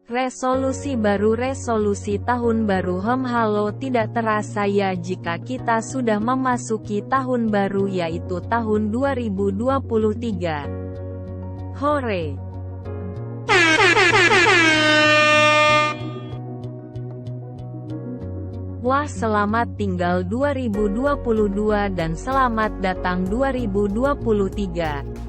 Resolusi baru. Resolusi tahun baru. Halo, tidak terasa ya jika kita sudah memasuki tahun baru, yaitu tahun 2023. Hore! Wah, selamat tinggal 2022 dan selamat datang 2023.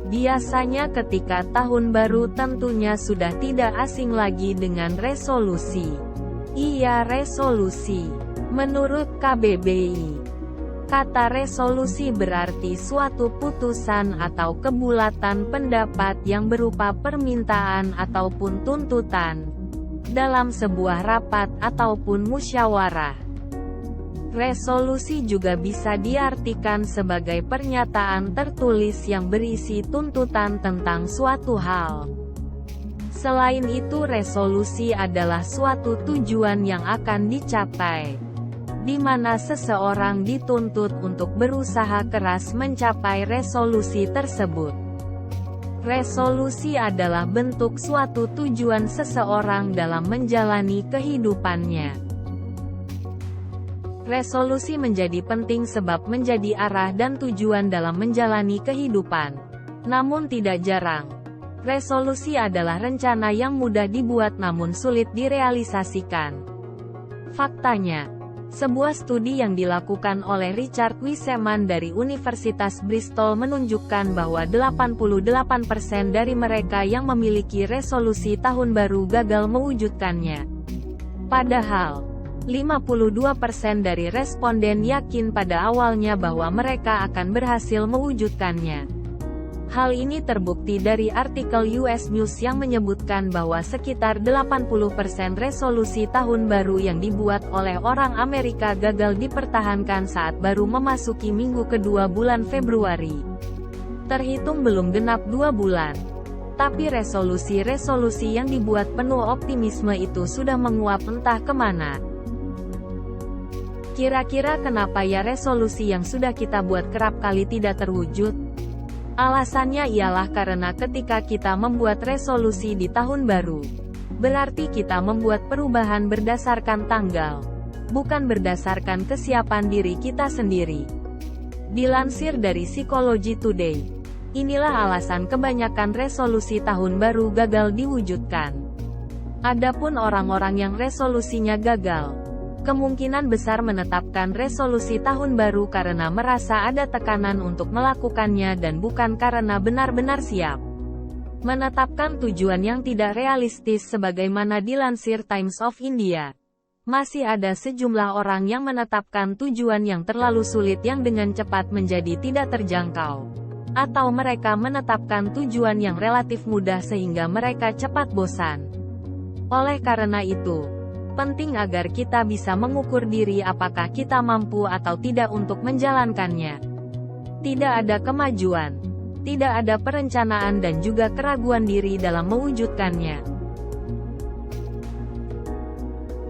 Biasanya ketika tahun baru tentunya sudah tidak asing lagi dengan resolusi. Iya, resolusi. Menurut KBBI, kata resolusi berarti suatu putusan atau kebulatan pendapat yang berupa permintaan ataupun tuntutan dalam sebuah rapat ataupun musyawarah. Resolusi juga bisa diartikan sebagai pernyataan tertulis yang berisi tuntutan tentang suatu hal. Selain itu, resolusi adalah suatu tujuan yang akan dicapai, di mana seseorang dituntut untuk berusaha keras mencapai resolusi tersebut. Resolusi adalah bentuk suatu tujuan seseorang dalam menjalani kehidupannya. Resolusi menjadi penting sebab menjadi arah dan tujuan dalam menjalani kehidupan. Namun tidak jarang, resolusi adalah rencana yang mudah dibuat namun sulit direalisasikan. Faktanya, sebuah studi yang dilakukan oleh Richard Wiseman dari Universitas Bristol menunjukkan bahwa 88% dari mereka yang memiliki resolusi tahun baru gagal mewujudkannya. Padahal, 52% dari responden yakin pada awalnya bahwa mereka akan berhasil mewujudkannya. Hal ini terbukti dari artikel US News yang menyebutkan bahwa sekitar 80% resolusi tahun baru yang dibuat oleh orang Amerika gagal dipertahankan saat baru memasuki minggu kedua bulan Februari. Terhitung belum genap 2 bulan. Tapi resolusi-resolusi yang dibuat penuh optimisme itu sudah menguap entah kemana. Kira-kira kenapa ya resolusi yang sudah kita buat kerap kali tidak terwujud? Alasannya ialah karena ketika kita membuat resolusi di tahun baru, berarti kita membuat perubahan berdasarkan tanggal, bukan berdasarkan kesiapan diri kita sendiri. Dilansir dari Psychology Today, inilah alasan kebanyakan resolusi tahun baru gagal diwujudkan. Adapun orang-orang yang resolusinya gagal, kemungkinan besar menetapkan resolusi tahun baru karena merasa ada tekanan untuk melakukannya dan bukan karena benar-benar siap. Menetapkan tujuan yang tidak realistis sebagaimana dilansir Times of India. Masih ada sejumlah orang yang menetapkan tujuan yang terlalu sulit yang dengan cepat menjadi tidak terjangkau. Atau mereka menetapkan tujuan yang relatif mudah sehingga mereka cepat bosan. Oleh karena itu, penting agar kita bisa mengukur diri apakah kita mampu atau tidak untuk menjalankannya. Tidak ada kemajuan, tidak ada perencanaan dan juga keraguan diri dalam mewujudkannya.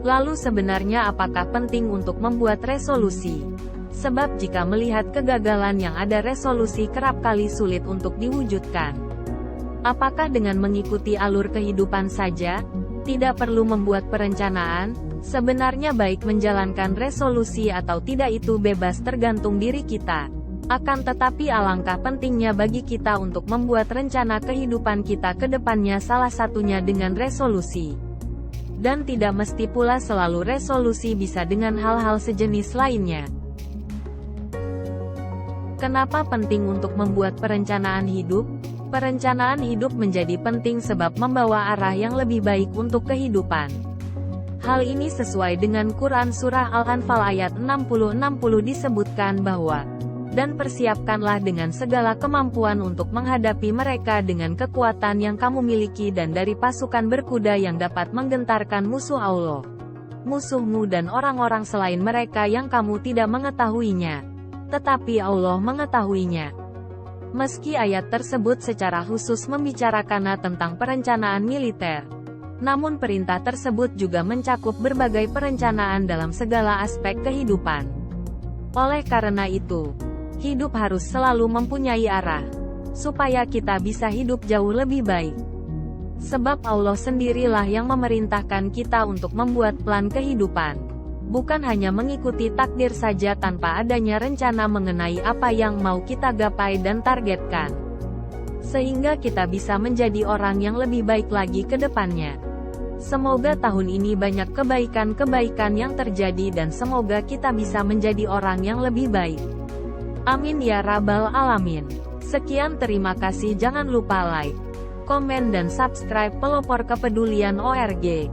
Lalu sebenarnya apakah penting untuk membuat resolusi? Sebab jika melihat kegagalan yang ada, resolusi kerap kali sulit untuk diwujudkan. Apakah dengan mengikuti alur kehidupan saja? Tidak perlu membuat perencanaan? Sebenarnya baik menjalankan resolusi atau tidak itu bebas tergantung diri kita. Akan tetapi alangkah pentingnya bagi kita untuk membuat rencana kehidupan kita ke depannya, salah satunya dengan resolusi. Dan tidak mesti pula selalu resolusi bisa dengan hal-hal sejenis lainnya. Kenapa penting untuk membuat perencanaan hidup? Perencanaan hidup menjadi penting sebab membawa arah yang lebih baik untuk kehidupan. Hal ini sesuai dengan Quran Surah Al-Anfal ayat 60-60 disebutkan bahwa, dan persiapkanlah dengan segala kemampuan untuk menghadapi mereka dengan kekuatan yang kamu miliki dan dari pasukan berkuda yang dapat menggentarkan musuh Allah, musuhmu dan orang-orang selain mereka yang kamu tidak mengetahuinya. Tetapi Allah mengetahuinya. Meski ayat tersebut secara khusus membicarakan tentang perencanaan militer, namun perintah tersebut juga mencakup berbagai perencanaan dalam segala aspek kehidupan. Oleh karena itu, hidup harus selalu mempunyai arah, supaya kita bisa hidup jauh lebih baik. Sebab Allah sendirilah yang memerintahkan kita untuk membuat plan kehidupan. Bukan hanya mengikuti takdir saja tanpa adanya rencana mengenai apa yang mau kita gapai dan targetkan. Sehingga kita bisa menjadi orang yang lebih baik lagi ke depannya. Semoga tahun ini banyak kebaikan-kebaikan yang terjadi dan semoga kita bisa menjadi orang yang lebih baik. Amin ya rabbal alamin. Sekian, terima kasih. Jangan lupa like, komen dan subscribe Pelopor Kepedulian ORG.